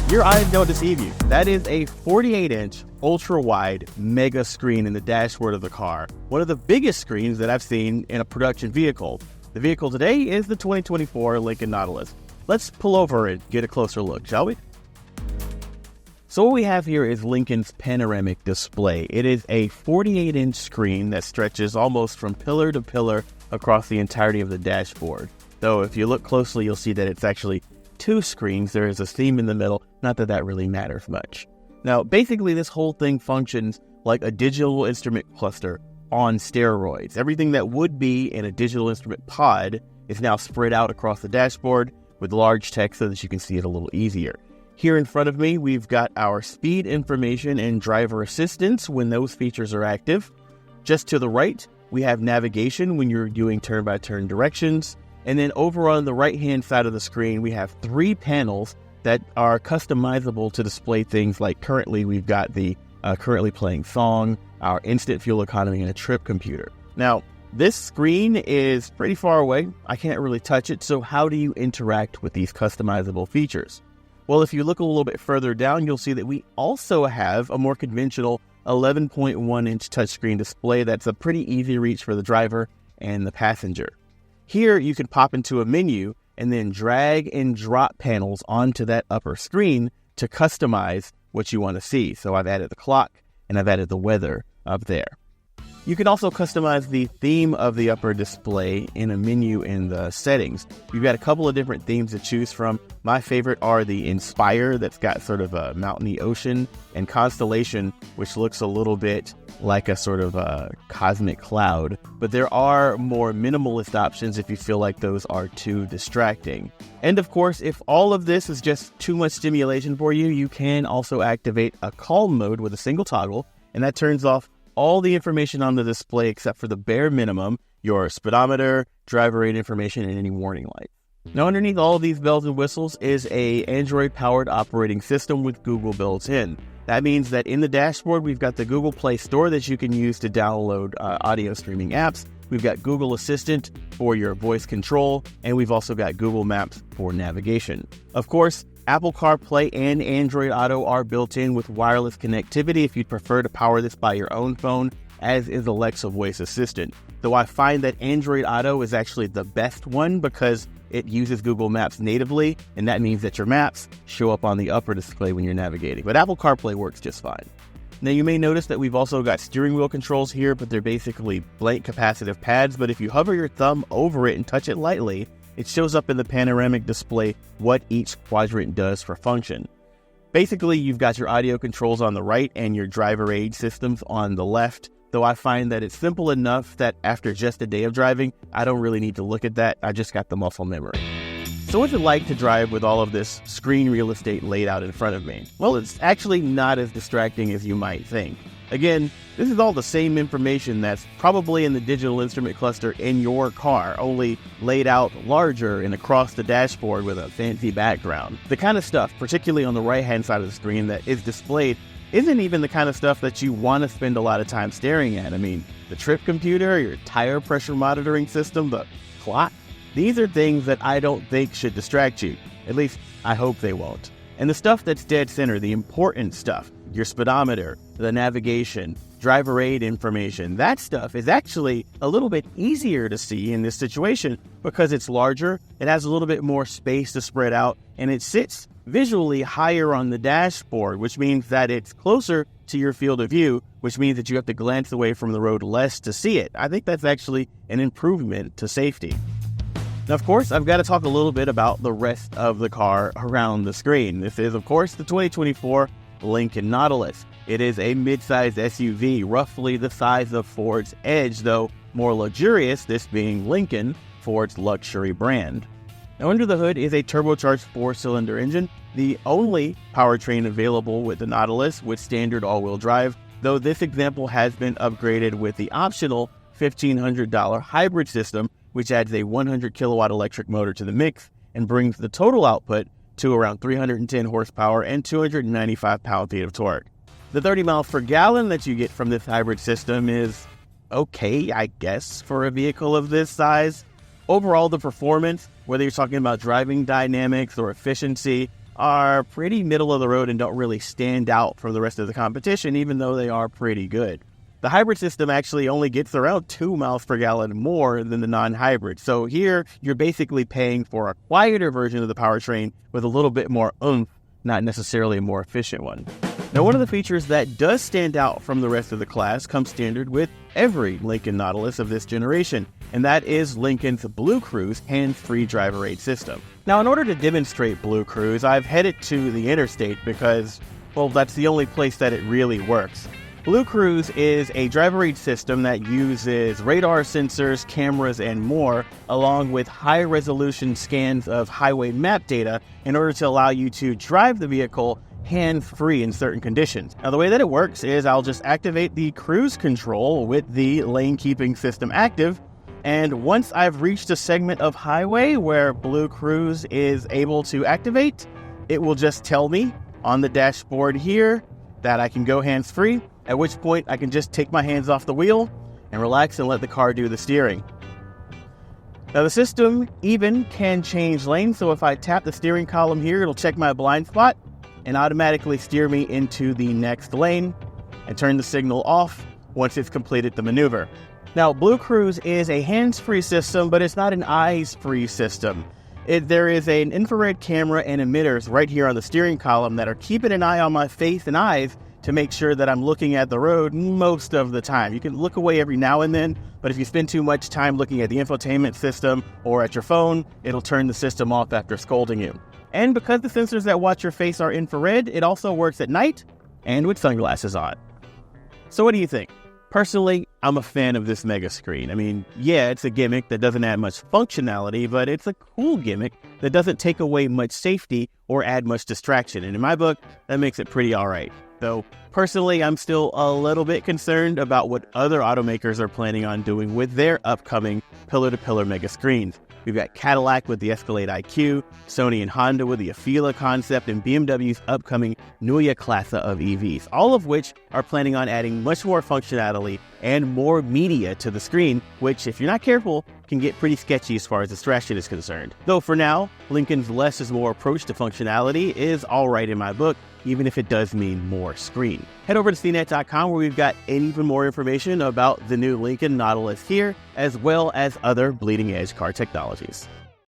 Your eyes don't deceive you. That is a 48-inch ultra-wide mega screen in the dashboard of the car. One of the biggest screens that I've seen in a production vehicle. The vehicle today is the 2024 Lincoln Nautilus. Let's pull over and get a closer look, shall we? So what we have here is Lincoln's Panoramic Display. It is a 48-inch screen that stretches almost from pillar to pillar across the entirety of the dashboard. Though if you look closely, you'll see that it's actually two screens. There is a seam in the middle. Not that that really matters much. Now, basically, this whole thing functions like a digital instrument cluster on steroids. Everything that would be in a digital instrument pod is now spread out across the dashboard with large text so that you can see it a little easier. Here in front of me, we've got our speed information and driver assistance when those features are active. Just to the right, we have navigation when you're doing turn-by-turn directions. And then over on the right-hand side of the screen, we have three panels that are customizable to display things like currently we've got the currently playing song, our instant fuel economy, and a trip computer. Now, this screen is pretty far away. I can't really touch it, so how do you interact with these customizable features? Well, if you look a little bit further down, you'll see that we also have a more conventional 11.1-inch touchscreen display that's a pretty easy reach for the driver and the passenger. Here, you can pop into a menu and then drag and drop panels onto that upper screen to customize what you want to see. So I've added the clock and I've added the weather up there. You can also customize the theme of the upper display in a menu in the settings. You've got a couple of different themes to choose from. My favorite are the Inspire, that's got sort of a mountainy ocean, and Constellation, which looks a little bit like a sort of a cosmic cloud. But there are more minimalist options if you feel like those are too distracting. And of course, if all of this is just too much stimulation for you, you can also activate a calm mode with a single toggle, and that turns off all the information on the display except for the bare minimum, your speedometer, driver aid information, and any warning lights. Now, underneath all of these bells and whistles is a Android-powered operating system with Google built in. That means that in the dashboard, we've got the Google Play Store that you can use to download audio streaming apps. We've got Google Assistant for your voice control, and we've also got Google Maps for navigation. Of course, Apple CarPlay and Android Auto are built in with wireless connectivity if you'd prefer to power this by your own phone, as is Alexa Voice Assistant. Though I find that Android Auto is actually the best one because it uses Google Maps natively, and that means that your maps show up on the upper display when you're navigating. But Apple CarPlay works just fine. Now, you may notice that we've also got steering wheel controls here, but they're basically blank capacitive pads. But if you hover your thumb over it and touch it lightly, it shows up in the panoramic display what each quadrant does for function. Basically, you've got your audio controls on the right and your driver aid systems on the left, though I find that it's simple enough that after just a day of driving, I don't really need to look at that. I just got the muscle memory. So what's it like to drive with all of this screen real estate laid out in front of me? Well, it's actually not as distracting as you might think. Again, this is all the same information that's probably in the digital instrument cluster in your car, only laid out larger and across the dashboard with a fancy background. The kind of stuff, particularly on the right-hand side of the screen, that is displayed isn't even the kind of stuff that you want to spend a lot of time staring at. I mean, the trip computer, your tire pressure monitoring system, the clock, these are things that I don't think should distract you. At least, I hope they won't. And the stuff that's dead center, the important stuff, your speedometer, the navigation, driver aid information, that stuff is actually a little bit easier to see in this situation because it's larger, it has a little bit more space to spread out, and it sits visually higher on the dashboard, which means that it's closer to your field of view, which means that you have to glance away from the road less to see it. I think that's actually an improvement to safety. Now, of course, I've got to talk a little bit about the rest of the car around the screen. This is, of course, the 2024 Lincoln Nautilus. It is a mid-sized SUV, roughly the size of Ford's Edge, though more luxurious, this being Lincoln, Ford's luxury brand. Now, under the hood is a turbocharged 4-cylinder engine, the only powertrain available with the Nautilus with standard all-wheel drive, though this example has been upgraded with the optional $1,500 hybrid system, which adds a 100 kilowatt electric motor to the mix and brings the total output to around 310 horsepower and 295 pound-feet of torque. The 30 miles per gallon that you get from this hybrid system is okay, I guess, for a vehicle of this size. Overall, the performance, whether you're talking about driving dynamics or efficiency, are pretty middle of the road and don't really stand out from the rest of the competition, even though they are pretty good. The hybrid system actually only gets around 2 miles per gallon more than the non-hybrid. So here, you're basically paying for a quieter version of the powertrain with a little bit more oomph, not necessarily a more efficient one. Now, one of the features that does stand out from the rest of the class comes standard with every Lincoln Nautilus of this generation, and that is Lincoln's Blue Cruise hands-free driver aid system. Now, in order to demonstrate Blue Cruise, I've headed to the interstate because, well, that's the only place that it really works. Blue Cruise is a driver aid system that uses radar sensors, cameras, and more, along with high-resolution scans of highway map data in order to allow you to drive the vehicle hands-free in certain conditions. Now, the way that it works is I'll just activate the cruise control with the lane keeping system active, and once I've reached a segment of highway where Blue Cruise is able to activate, it will just tell me on the dashboard here that I can go hands-free, at which point I can just take my hands off the wheel and relax and let the car do the steering. Now, the system even can change lanes, so if I tap the steering column here, it'll check my blind spot and automatically steer me into the next lane and turn the signal off once it's completed the maneuver. Now, Blue Cruise is a hands-free system, but it's not an eyes-free system. There is an infrared camera and emitters right here on the steering column that are keeping an eye on my face and eyes to make sure that I'm looking at the road most of the time. You can look away every now and then, but if you spend too much time looking at the infotainment system or at your phone, it'll turn the system off after scolding you. And because the sensors that watch your face are infrared, it also works at night and with sunglasses on. So what do you think? Personally, I'm a fan of this mega screen. I mean, yeah, it's a gimmick that doesn't add much functionality, but it's a cool gimmick that doesn't take away much safety or add much distraction. And in my book, that makes it pretty all right. Though, personally, I'm still a little bit concerned about what other automakers are planning on doing with their upcoming pillar-to-pillar mega screens. We've got Cadillac with the Escalade IQ, Sony and Honda with the Afeela concept, and BMW's upcoming Neue Klasse of EVs, all of which are planning on adding much more functionality and more media to the screen, which, if you're not careful, can get pretty sketchy as far as distraction is concerned. Though for now, Lincoln's less is more approach to functionality is alright in my book, even if it does mean more screen. Head over to CNET.com where we've got even more information about the new Lincoln Nautilus here, as well as other bleeding edge car technologies.